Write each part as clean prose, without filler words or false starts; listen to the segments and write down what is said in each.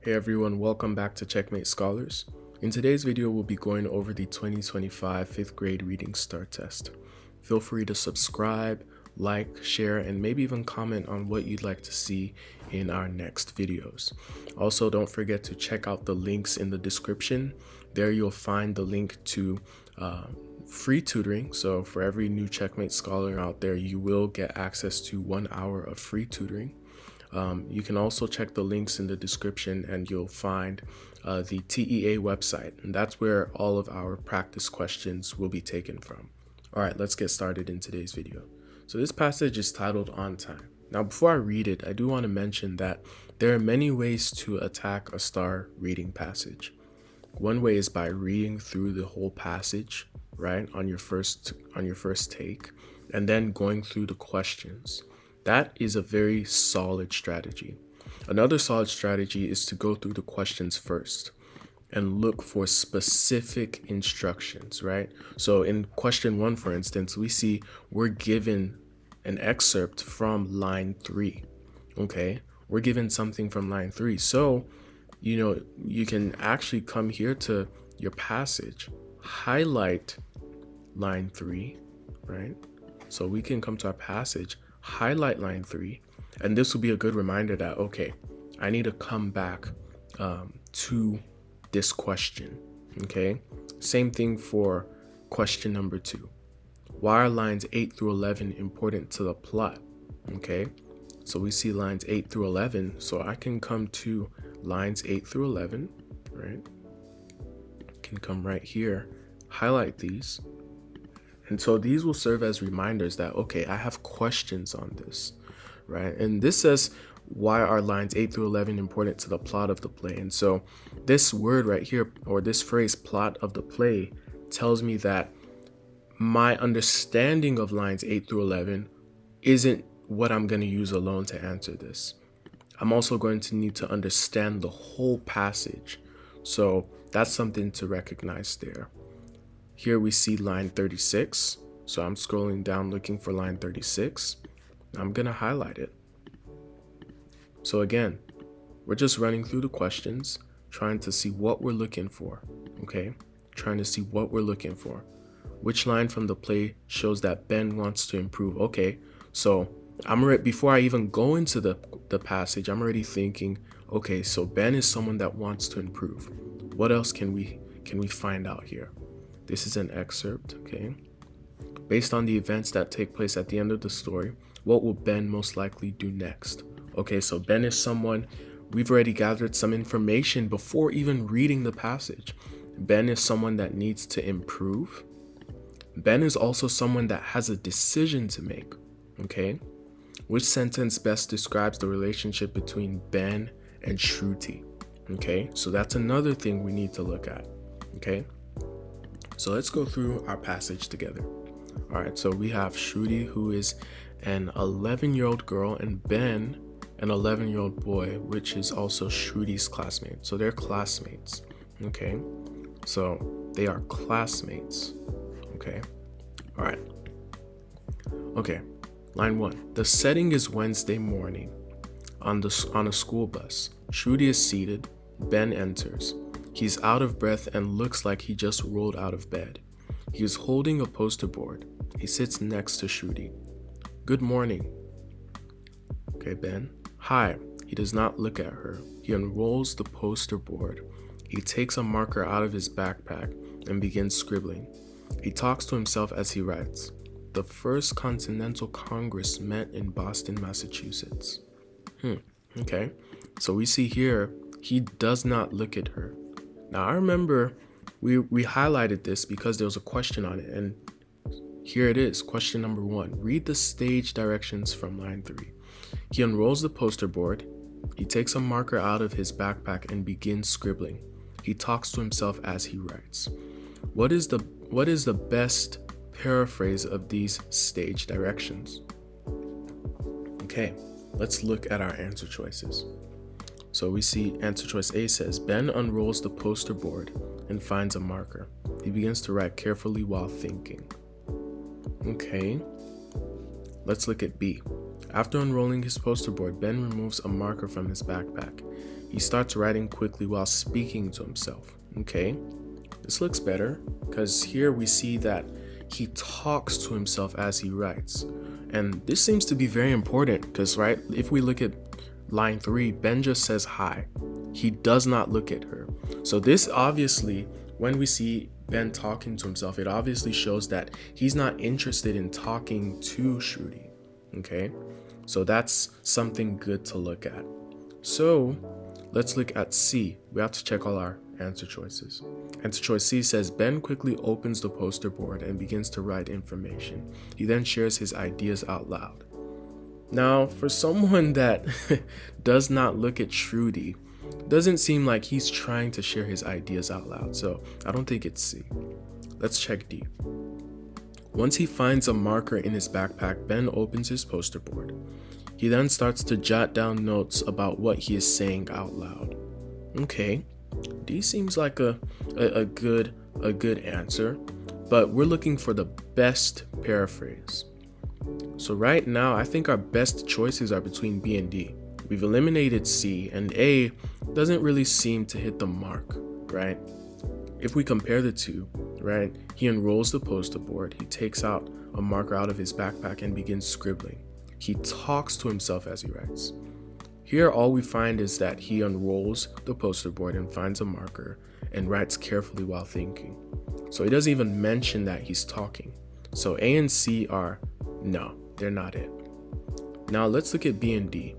Hey everyone, welcome back to Checkmate Scholars. In today's video, we'll be going over the 2025 5th grade reading STAAR test. Feel free to subscribe, like, share, and maybe even comment on what you'd like to see in our next videos. Also, don't forget to check out the links in the description. There you'll find the link to free tutoring. So for every new Checkmate Scholar out there, you will get access to 1 hour of free tutoring. You can also check the links in the description and you'll find the TEA website, and that's where all of our practice questions will be taken from. All right, let's get started in today's video. So this passage is titled On Time. Now, before I read it, I do want to mention that there are many ways to attack a STAAR reading passage. One way is by reading through the whole passage, right, on your first take, and then going through the questions. That is a very solid strategy. Another solid strategy is to go through the questions first and look for specific instructions, right? So in question 1, for instance, we see we're given an excerpt from line 3, okay? We're given something from line 3. So, you can actually come here to your passage, highlight line 3, right? So we can come to our passage, highlight line 3, and this will be a good reminder that, okay, I need to come back to this question, okay? Same thing for question number 2. Why are lines 8 through 11 important to the plot? Okay, so we see lines 8 through 11, so I can come to lines 8 through 11, right? Can come right here, highlight these. And so these will serve as reminders that, okay, I have questions on this, right? And this says, why are lines 8 through 11 important to the plot of the play? And so this word right here, or this phrase, plot of the play, tells me that my understanding of lines 8 through 11 isn't what I'm going to use alone to answer this. I'm also going to need to understand the whole passage. So that's something to recognize there. Here we see line 36. So I'm scrolling down looking for line 36. I'm going to highlight it. So again, we're just running through the questions, trying to see what we're looking for. Okay, trying to see what we're looking for. Which line from the play shows that Ben wants to improve? Okay, so before I even go into the passage, I'm already thinking, okay, so Ben is someone that wants to improve. What else can we find out here? This is an excerpt, okay? Based on the events that take place at the end of the story, what will Ben most likely do next? Okay, so Ben is someone, we've already gathered some information before even reading the passage. Ben is someone that needs to improve. Ben is also someone that has a decision to make, okay? Which sentence best describes the relationship between Ben and Shruti? Okay, so that's another thing we need to look at, okay? So let's go through our passage together. All right, so we have Shruti, who is an 11-year-old girl, and Ben, an 11-year-old boy, which is also Shruti's classmate. So they're classmates, okay? So they are classmates, okay? All right. Okay, line 1. The setting is Wednesday morning. On a school bus, Shruti is seated. Ben enters. He's out of breath and looks like he just rolled out of bed. He is holding a poster board. He sits next to Shruti. Good morning. Okay, Ben. Hi. He does not look at her. He unrolls the poster board. He takes a marker out of his backpack and begins scribbling. He talks to himself as he writes. The First Continental Congress met in Boston, Massachusetts. Okay. So we see here, he does not look at her. Now, I remember we highlighted this because there was a question on it, and here it is, question number 1. Read the stage directions from line 3. He unrolls the poster board. He takes a marker out of his backpack and begins scribbling. He talks to himself as he writes. What is the best paraphrase of these stage directions? Okay, let's look at our answer choices. So we see answer choice A says, Ben unrolls the poster board and finds a marker. He begins to write carefully while thinking. Okay, let's look at B. After unrolling his poster board, Ben removes a marker from his backpack. He starts writing quickly while speaking to himself. Okay, this looks better because here we see that he talks to himself as he writes. And this seems to be very important because, right, if we look at line 3, Ben just says hi. He does not look at her. So this obviously, when we see Ben talking to himself, it obviously shows that he's not interested in talking to Shruti. Okay, so that's something good to look at. So let's look at C. We have to check all our answer choices. Answer choice C says Ben quickly opens the poster board and begins to write information. He then shares his ideas out loud. Now, for someone that does not look at Shruti, doesn't seem like he's trying to share his ideas out loud, so I don't think it's C. Let's check D. Once he finds a marker in his backpack, Ben opens his poster board. He then starts to jot down notes about what he is saying out loud. Okay, D seems like a good answer, but we're looking for the best paraphrase. So right now, I think our best choices are between B and D. We've eliminated C, and A doesn't really seem to hit the mark, right? If we compare the two, right, he unrolls the poster board, he takes out a marker out of his backpack and begins scribbling. He talks to himself as he writes. Here, all we find is that he unrolls the poster board and finds a marker and writes carefully while thinking. So he doesn't even mention that he's talking. So A and C are, no, they're not it. Now let's look at B and D.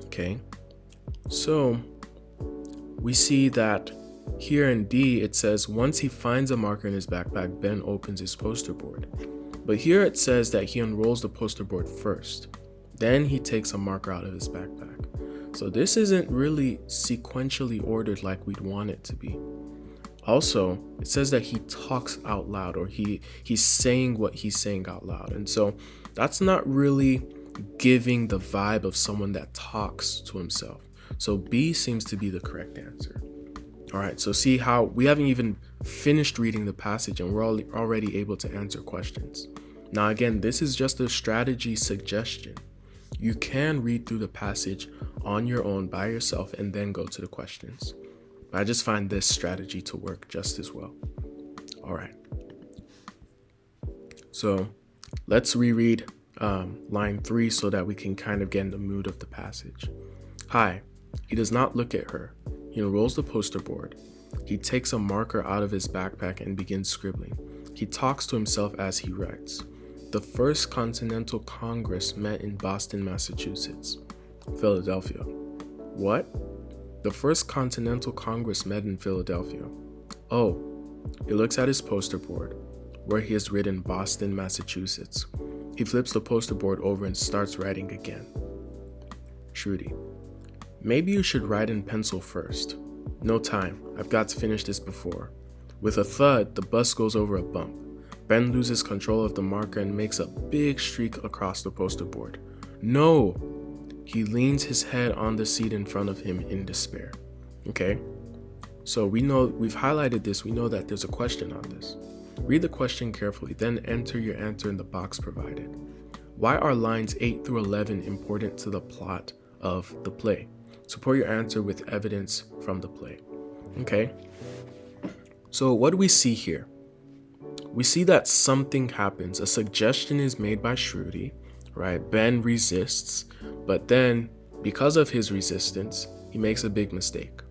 Okay, so we see that here in D, it says once he finds a marker in his backpack, Ben opens his poster board. But here it says that he unrolls the poster board first. Then he takes a marker out of his backpack. So this isn't really sequentially ordered like we'd want it to be. Also, it says that he talks out loud, or he's saying what he's saying out loud. And so that's not really giving the vibe of someone that talks to himself. So B seems to be the correct answer. All right, so see how we haven't even finished reading the passage and we're already able to answer questions. Now, again, this is just a strategy suggestion. You can read through the passage on your own by yourself and then go to the questions. I just find this strategy to work just as well. All right. So let's reread line 3 so that we can kind of get in the mood of the passage. Hi. He does not look at her. He unrolls the poster board. He takes a marker out of his backpack and begins scribbling. He talks to himself as he writes. The First Continental Congress met in Boston, Massachusetts. Philadelphia. What? The First Continental Congress met in Philadelphia. Oh. He looks at his poster board, where he has written Boston, Massachusetts. He flips the poster board over and starts writing again. Shruti. Maybe you should write in pencil first. No time. I've got to finish this before. With a thud, the bus goes over a bump. Ben loses control of the marker and makes a big streak across the poster board. No! He leans his head on the seat in front of him in despair. Okay? So we know, we've highlighted this, we know that there's a question on this. Read the question carefully, then enter your answer in the box provided. Why are lines 8 through 11 important to the plot of the play? Support your answer with evidence from the play. Okay? So what do we see here? We see that something happens. A suggestion is made by Shruti, right? Ben resists, but then because of his resistance, he makes a big mistake.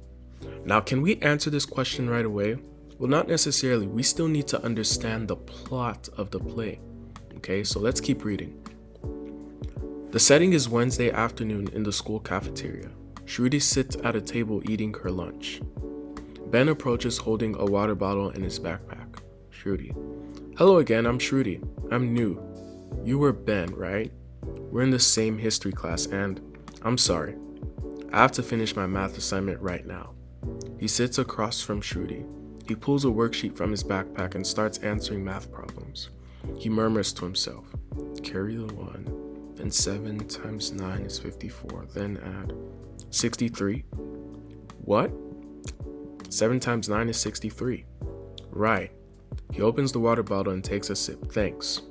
Now, can we answer this question right away? Well, not necessarily. We still need to understand the plot of the play. Okay, so let's keep reading. The setting is Wednesday afternoon in the school cafeteria. Shruti sits at a table eating her lunch. Ben approaches holding a water bottle in his backpack. Shruti. Hello again, I'm Shruti. I'm new. You were Ben, right? We're in the same history class and I'm sorry. I have to finish my math assignment right now. He sits across from Shruti. He pulls a worksheet from his backpack and starts answering math problems. He murmurs to himself. Carry the 1, then 7 times 9 is 54, then add 63. What? 7 times 9 is 63. Right. He opens the water bottle and takes a sip. Thanks.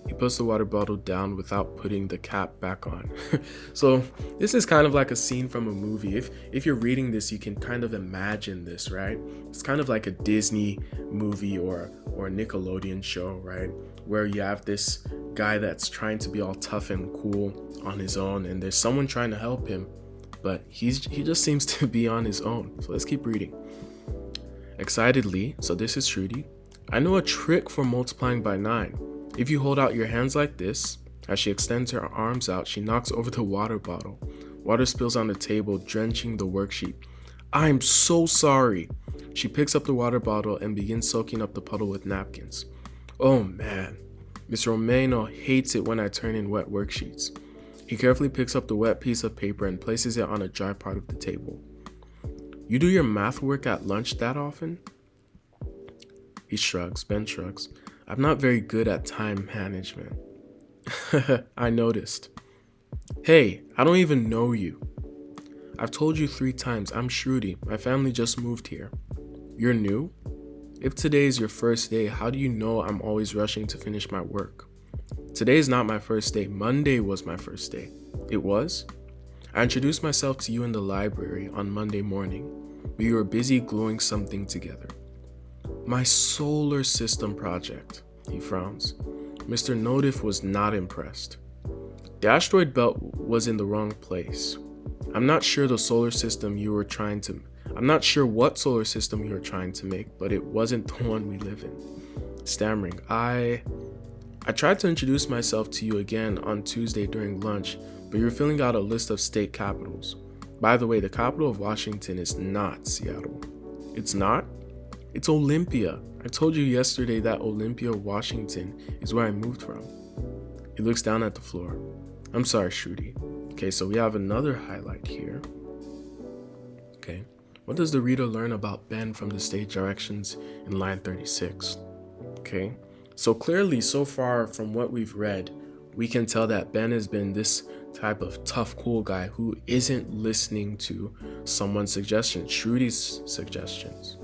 He puts the water bottle down without putting the cap back on. So this is kind of like a scene from a movie. If you're reading this, you can kind of imagine this, right? It's kind of like a Disney movie or a Nickelodeon show, right? Where you have this guy that's trying to be all tough and cool on his own, and there's someone trying to help him, but he just seems to be on his own. So let's keep reading. Excitedly, so this is Shruti. I know a trick for multiplying by 9. If you hold out your hands like this, as she extends her arms out, she knocks over the water bottle. Water spills on the table, drenching the worksheet. I'm so sorry. She picks up the water bottle and begins soaking up the puddle with napkins. Oh man, Miss Romano hates it when I turn in wet worksheets. He carefully picks up the wet piece of paper and places it on a dry part of the table. You do your math work at lunch that often? He shrugs. Ben shrugs. I'm not very good at time management. I noticed. Hey, I don't even know you. I've told you 3 times, I'm Shruti. My family just moved here. You're new? If today is your first day, how do you know I'm always rushing to finish my work? Today is not my first day. Monday was my first day. It was? I introduced myself to you in the library on Monday morning, but you were busy gluing something together. My solar system project, he frowns. Mr. Notif was not impressed. The asteroid belt was in the wrong place. I'm not sure what solar system you were trying to make, but it wasn't the one we live in. Stammering, I tried to introduce myself to you again on Tuesday during lunch, but you were filling out a list of state capitals. By the way, the capital of Washington is not Seattle. It's not? It's Olympia. I told you yesterday that Olympia, Washington is where I moved from. He looks down at the floor. I'm sorry, Shruti. Okay, so we have another highlight here. Okay, what does the reader learn about Ben from the stage directions in line 36? Okay, so clearly so far from what we've read, we can tell that Ben has been this type of tough, cool guy who isn't listening to someone's suggestions, Shruti's suggestions.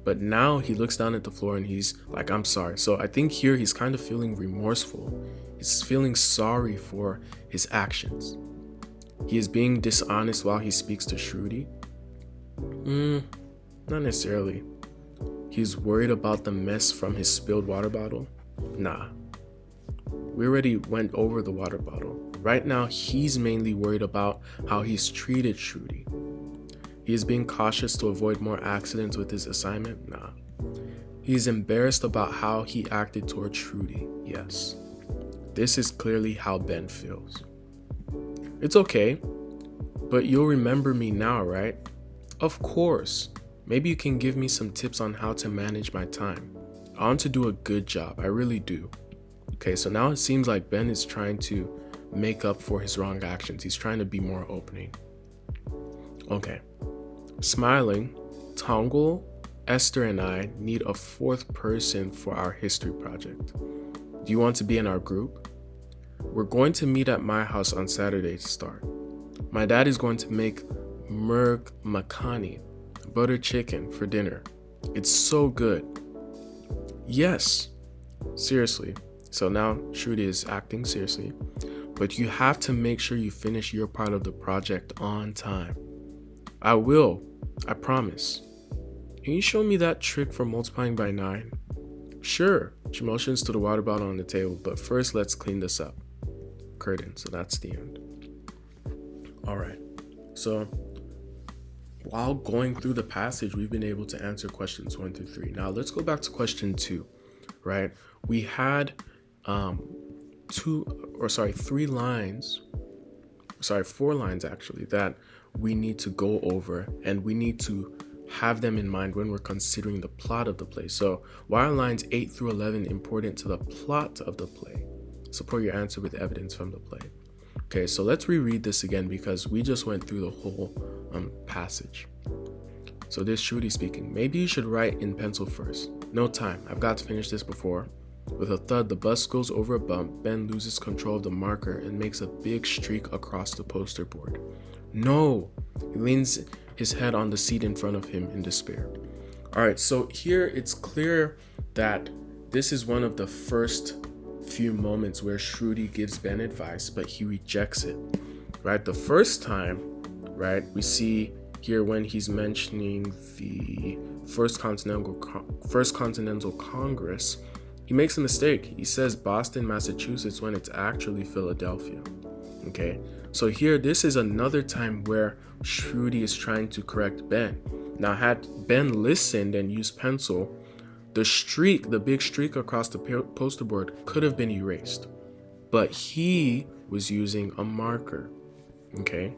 But now he looks down at the floor and he's like, I'm sorry. So I think here he's kind of feeling remorseful. He's feeling sorry for his actions. He is being dishonest while he speaks to Shruti. Not necessarily. He's worried about the mess from his spilled water bottle. Nah. We already went over the water bottle. Right now, he's mainly worried about how he's treated Shruti. He is being cautious to avoid more accidents with his assignment? Nah. He's embarrassed about how he acted towards Shruti. Yes. This is clearly how Ben feels. It's okay, but you'll remember me now, right? Of course. Maybe you can give me some tips on how to manage my time. I want to do a good job. I really do. Okay, so now it seems like Ben is trying to make up for his wrong actions. He's trying to be more opening. Okay. Smiling, Tongul, Esther, and I need a 4th person for our history project. Do you want to be in our group? We're going to meet at my house on Saturday to start. My dad is going to make merg makhani, butter chicken, for dinner. It's so good. Yes. Seriously. So now Shruti is acting seriously. But you have to make sure you finish your part of the project on time. I will. I promise. Can you show me that trick for multiplying by 9? Sure. She motions to the water bottle on the table, but first let's clean this up. Curtain, so that's the end. Alright, so while going through the passage, we've been able to answer questions 1 through 3. Now let's go back to question 2, right? We had 4 lines actually that we need to go over, and we need to have them in mind when we're considering the plot of the play. So why are lines 8 through 11 important to the plot of the play? Support your answer with evidence from the play. Okay, so let's reread this again because we just went through the whole passage. So this Shruti speaking. Maybe you should write in pencil first. No time. I've got to finish this before. With a thud, the bus goes over a bump. Ben loses control of the marker and makes a big streak across the poster board. No! He leans his head on the seat in front of him in despair. All right, so here it's clear that this is one of the first few moments where Shruti gives Ben advice, but he rejects it, right? The first time, right, we see here when he's mentioning the First Continental Congress, he makes a mistake. He says Boston, Massachusetts, when it's actually Philadelphia. Okay, so here, this is another time where Shruti is trying to correct Ben. Now, had Ben listened and used pencil, the big streak across the poster board could have been erased. But he was using a marker. Okay.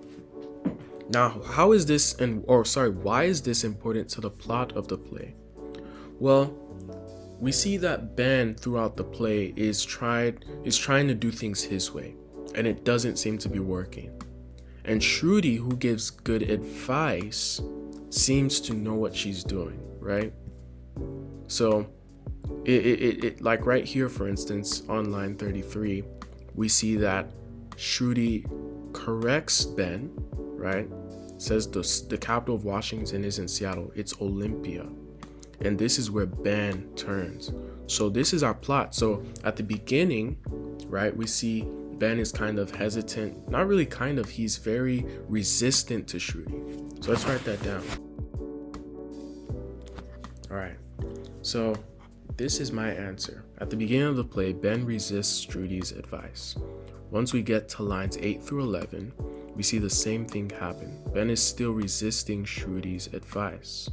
Now, why is this important to the plot of the play? Well, we see that Ben throughout the play is trying to do things his way, and it doesn't seem to be working. And Shruti, who gives good advice, seems to know what she's doing, right? So it like right here, for instance, on line 33, we see that Shruti corrects Ben, right? Says the capital of Washington isn't Seattle, it's Olympia. And this is where Ben turns. So this is our plot. So at the beginning, right, we see Ben is kind of hesitant. Not really kind of, he's very resistant to Shruti. So let's write that down. All right. So this is my answer. At the beginning of the play, Ben resists Shruti's advice. Once we get to lines 8 through 11, we see the same thing happen. Ben is still resisting Shruti's advice.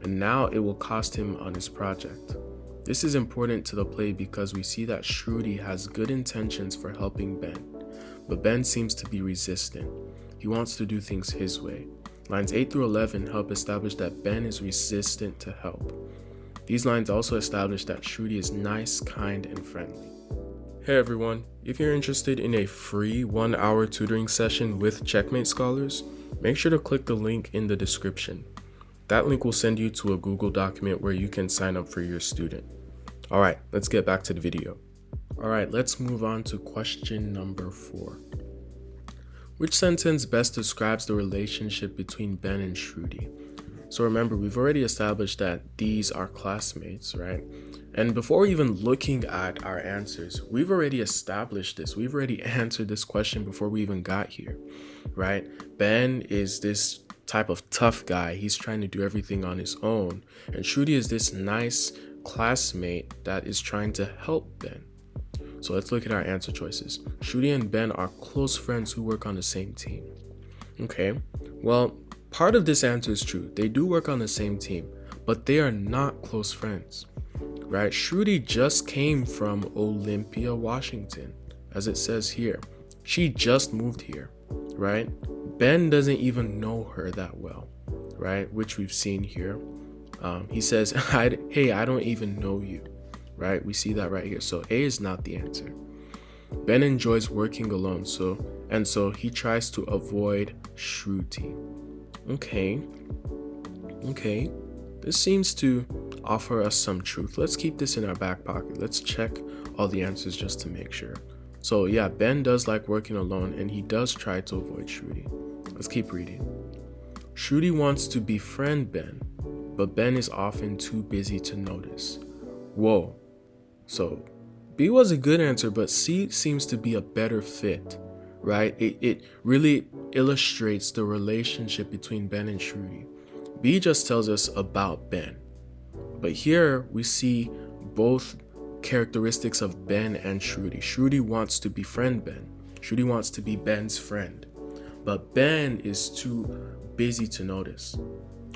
And now it will cost him on his project. This is important to the play because we see that Shruti has good intentions for helping Ben, but Ben seems to be resistant. He wants to do things his way. Lines 8 through 11 help establish that Ben is resistant to help. These lines also establish that Shruti is nice, kind, and friendly. Hey everyone, if you're interested in a free 1-hour tutoring session with Checkmate Scholars, make sure to click the link in the description. That link will send you to a Google document where you can sign up for your student. All right, let's get back to the video. All right, let's move on to question number 4. Which sentence best describes the relationship between Ben and Shruti? So remember, we've already established that these are classmates, right? And before even looking at our answers, we've already established this. We've already answered this question before we even got here, right? Ben is this type of tough guy. He's trying to do everything on his own. And Shruti is this nice classmate that is trying to help Ben. So let's look at our answer choices. Shruti and Ben are close friends who work on the same team. Okay, well, part of this answer is true. They do work on the same team, but they are not close friends, right? Shruti just came from Olympia, Washington, as it says here. She just moved here, right? Ben doesn't even know her that well, right? Which we've seen here. He says, hey, I don't even know you, right? We see that right here. So A is not the answer. Ben enjoys working alone, so he tries to avoid Shruti. Okay. This seems to offer us some truth. Let's keep this in our back pocket. Let's check all the answers just to make sure. So yeah, Ben does like working alone, and he does try to avoid Shruti. Let's keep reading. Shruti wants to befriend Ben, but Ben is often too busy to notice. Whoa. So B was a good answer, but C seems to be a better fit, right? It really illustrates the relationship between Ben and Shruti. B just tells us about Ben. But here we see both characteristics of Ben and Shruti. Shruti wants to befriend Ben. Shruti wants to be Ben's friend. But Ben is too busy to notice.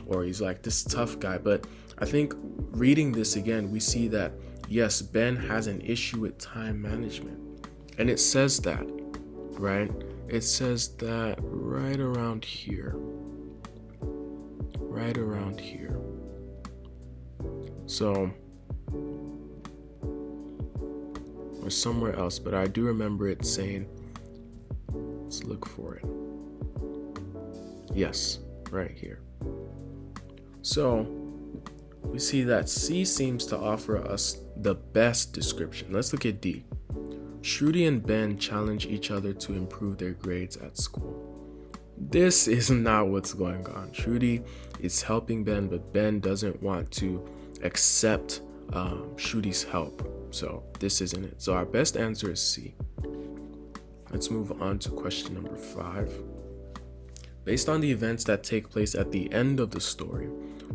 Or he's like this tough guy. But I think reading this again, we see that, yes, Ben has an issue with time management. And it says that, right? It says that right around here. Right around here. So, or somewhere else, but I do remember it saying, let's look for it. Yes, right here. So, we see that C seems to offer us the best description. Let's look at D. Shruti and Ben challenge each other to improve their grades at school. This is not what's going on. Shruti is helping Ben, but Ben doesn't want to accept Shruti's help. So this isn't it. So our best answer is C. Let's move on to question number 5. Based on the events that take place at the end of the story,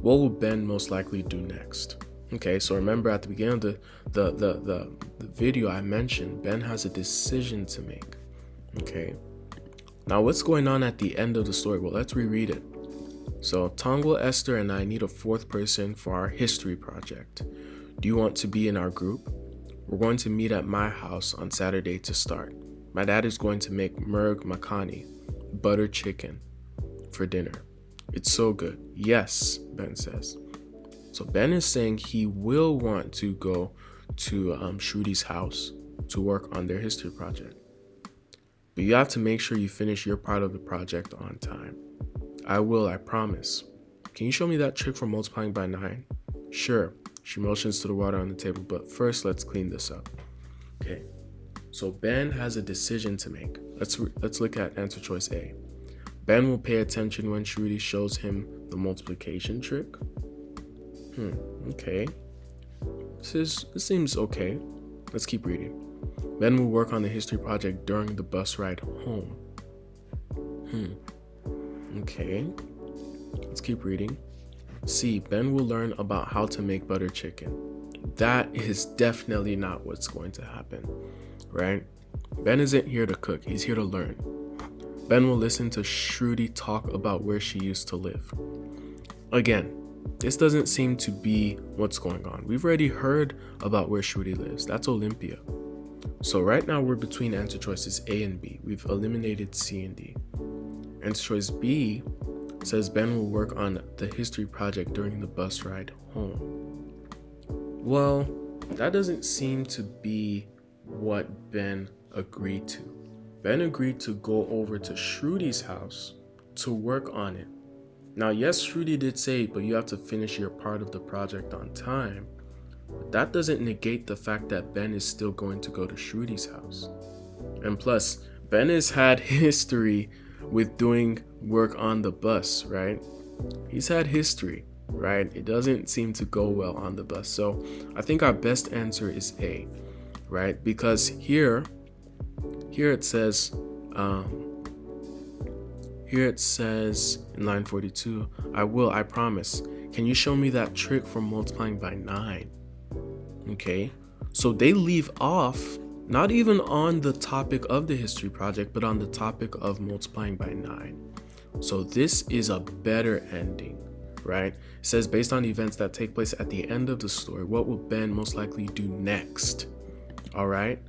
what will Ben most likely do next? Okay, so remember at the beginning of the video I mentioned, Ben has a decision to make. Okay, now what's going on at the end of the story? Well, let's reread it. So Tongwell, Esther, and I need a 4th person for our history project. Do you want to be in our group? We're going to meet at my house on Saturday to start. My dad is going to make merg makhani, butter chicken, for dinner. It's so good. Yes, Ben says. So Ben is saying he will want to go to Shrudi's house to work on their history project. But you have to make sure you finish your part of the project on time. I will, I promise. Can you show me that trick for multiplying by 9? Sure. She motions to the water on the table, but first let's clean this up. Okay. So Ben has a decision to make. Let's look at answer choice A. Ben will pay attention when Shrudi shows him the multiplication trick. Okay. This seems okay. Let's keep reading. Ben will work on the history project during the bus ride home. Okay. Let's keep reading. C. Ben will learn about how to make butter chicken. That is definitely not what's going to happen, right? Ben isn't here to cook. He's here to learn. Ben will listen to Shrudi talk about where she used to live. Again, this doesn't seem to be what's going on. We've already heard about where Shrudi lives. That's Olympia. So right now we're between answer choices A and B. We've eliminated C and D. Answer choice B says Ben will work on the history project during the bus ride home. Well, that doesn't seem to be what Ben agreed to. Ben agreed to go over to Shrudi's house to work on it. Now, yes, Shrudi did say, but you have to finish your part of the project on time. But that doesn't negate the fact that Ben is still going to go to Shrudi's house. And plus, Ben has had history with doing work on the bus, right? He's had history, right? It doesn't seem to go well on the bus. So I think our best answer is A, right? Because here it says in line 42, I promise. Can you show me that trick for multiplying by 9? Okay, so they leave off not even on the topic of the history project, but on the topic of multiplying by 9. So this is a better ending, right? It says based on events that take place at the end of the story, what will Ben most likely do next? All right,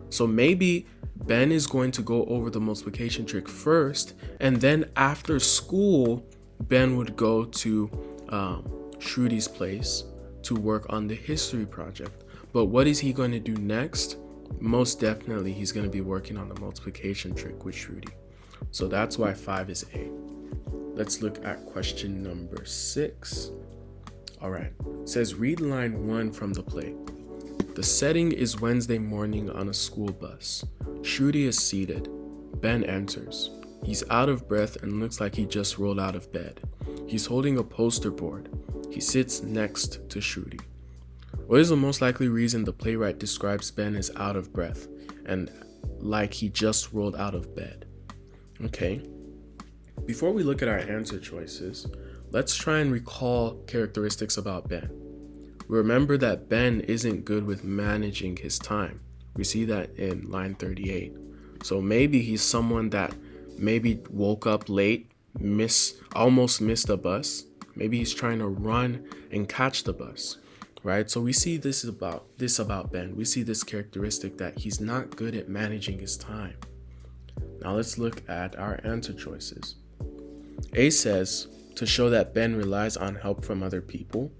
so maybe Ben is going to go over the multiplication trick first, and then after school, Ben would go to Shrudi's place to work on the history project. But what is he going to do next? Most definitely, he's going to be working on the multiplication trick with Shrudi. So that's why 5 is A. Let's look at question number 6. All right, it says read line 1 from the play. The setting is Wednesday morning on a school bus. Shrudi is seated. Ben enters. He's out of breath and looks like he just rolled out of bed. He's holding a poster board. He sits next to Shrudi. What is the most likely reason the playwright describes Ben as out of breath and like he just rolled out of bed? Okay. Before we look at our answer choices, let's try and recall characteristics about Ben. Remember that Ben isn't good with managing his time. We see that in line 38. So maybe he's someone that maybe woke up late, almost missed a bus. Maybe he's trying to run and catch the bus, right? So we see this about Ben. We see this characteristic that he's not good at managing his time. Now let's look at our answer choices. A says to show that Ben relies on help from other people.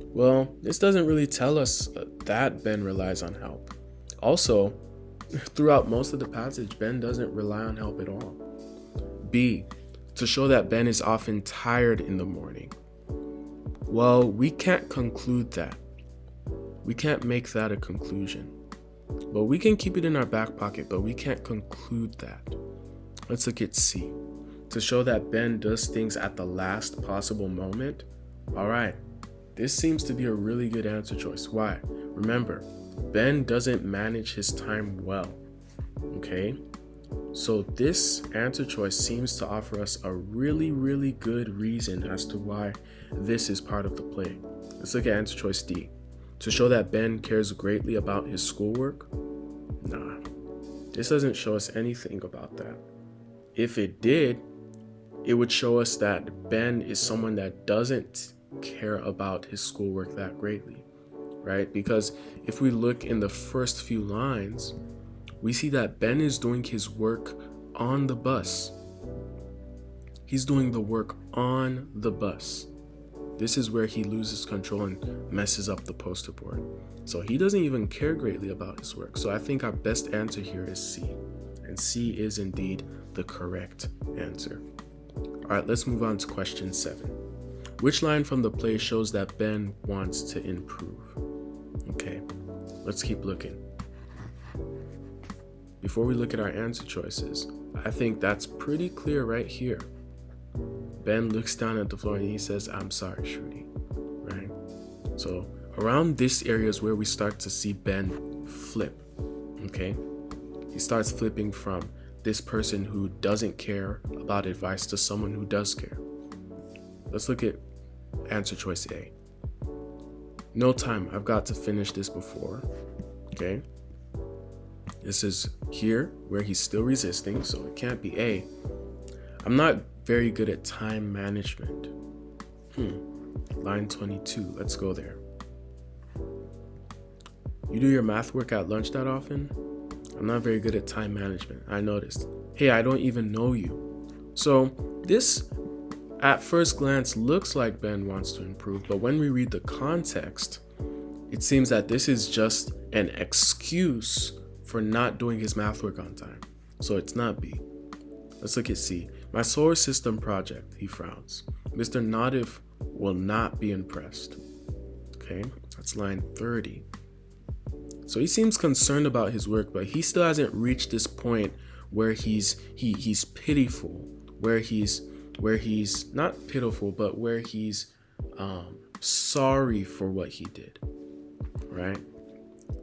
Well, this doesn't really tell us that Ben relies on help. Also, throughout most of the passage, Ben doesn't rely on help at all. B, to show that Ben is often tired in the morning. Well, we can't conclude that. We can't make that a conclusion. But we can keep it in our back pocket, but we can't conclude that. Let's look at C. To show that Ben does things at the last possible moment. All right. This seems to be a really good answer choice. Why? Remember, Ben doesn't manage his time well. Okay? So this answer choice seems to offer us a really good reason as to why this is part of the play. Let's look at answer choice D. To show that Ben cares greatly about his schoolwork? Nah, this doesn't show us anything about that. If it did, it would show us that Ben is someone that doesn't care about his schoolwork that greatly, right? Because if we look in the first few lines, we see that Ben is doing his work on the bus. He's doing the work on the bus. This is where he loses control and messes up the poster board. So he doesn't even care greatly about his work. So I think our best answer here is C. And C is indeed the correct answer. All right, let's move on to question 7. Which line from the play shows that Ben wants to improve? Okay, let's keep looking. Before we look at our answer choices, I think that's pretty clear right here. Ben looks down at the floor and he says, "I'm sorry, Shruti," right? So around this area is where we start to see Ben flip, okay? He starts flipping from this person who doesn't care about advice to someone who does care. Let's look at answer choice A. No time, I've got to finish this before, okay? This is here where he's still resisting, so it can't be A. I'm not very good at time management. Line 22, let's go there. You do your math work at lunch that often? I'm not very good at time management, I noticed. Hey, I don't even know you. So this, at first glance, looks like Ben wants to improve, but when we read the context, it seems that this is just an excuse for not doing his math work on time. So it's not B. Let's look at C. My solar system project, he frowns. Mr. Nadif will not be impressed. Okay, that's line 30. So he seems concerned about his work, but he still hasn't reached this point where he's pitiful, where he's not pitiful, but where he's sorry for what he did, right?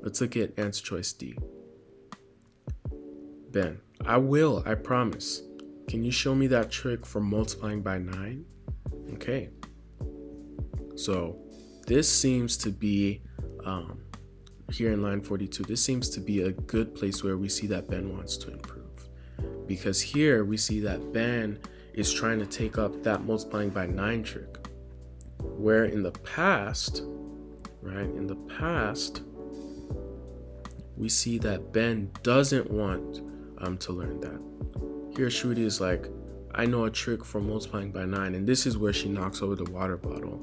Let's look at answer choice D. Ben, I promise. Can you show me that trick for multiplying by 9? Okay. So this seems to be, here in line 42, this seems to be a good place where we see that Ben wants to improve. Because here we see that Ben is trying to take up that multiplying by 9 trick. Where in the past, we see that Ben doesn't want to learn that. Here Shruti is like, I know a trick for multiplying by 9, and this is where she knocks over the water bottle.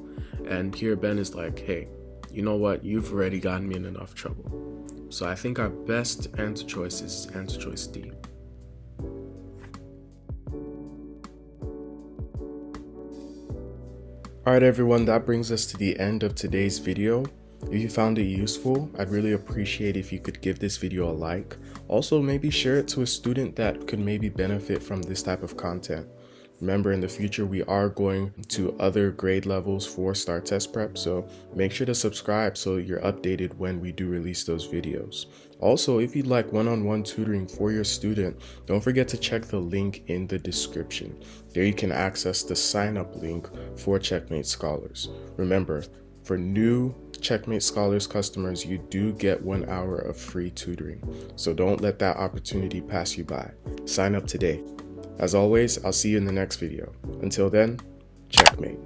And here Ben is like, hey, you know what? You've already gotten me in enough trouble. So I think our best answer choice is answer choice D. Alright everyone, that brings us to the end of today's video. If you found it useful, I'd really appreciate if you could give this video a like. Also, maybe share it to a student that could maybe benefit from this type of content. Remember, in the future, we are going to other grade levels for STAAR test prep, so make sure to subscribe so you're updated when we do release those videos. Also, if you'd like one-on-one tutoring for your student, don't forget to check the link in the description. There you can access the sign-up link for Checkmate Scholars. Remember, for new Checkmate Scholars customers, you do get 1 hour of free tutoring, so don't let that opportunity pass you by. Sign up today. As always, I'll see you in the next video. Until then, checkmate.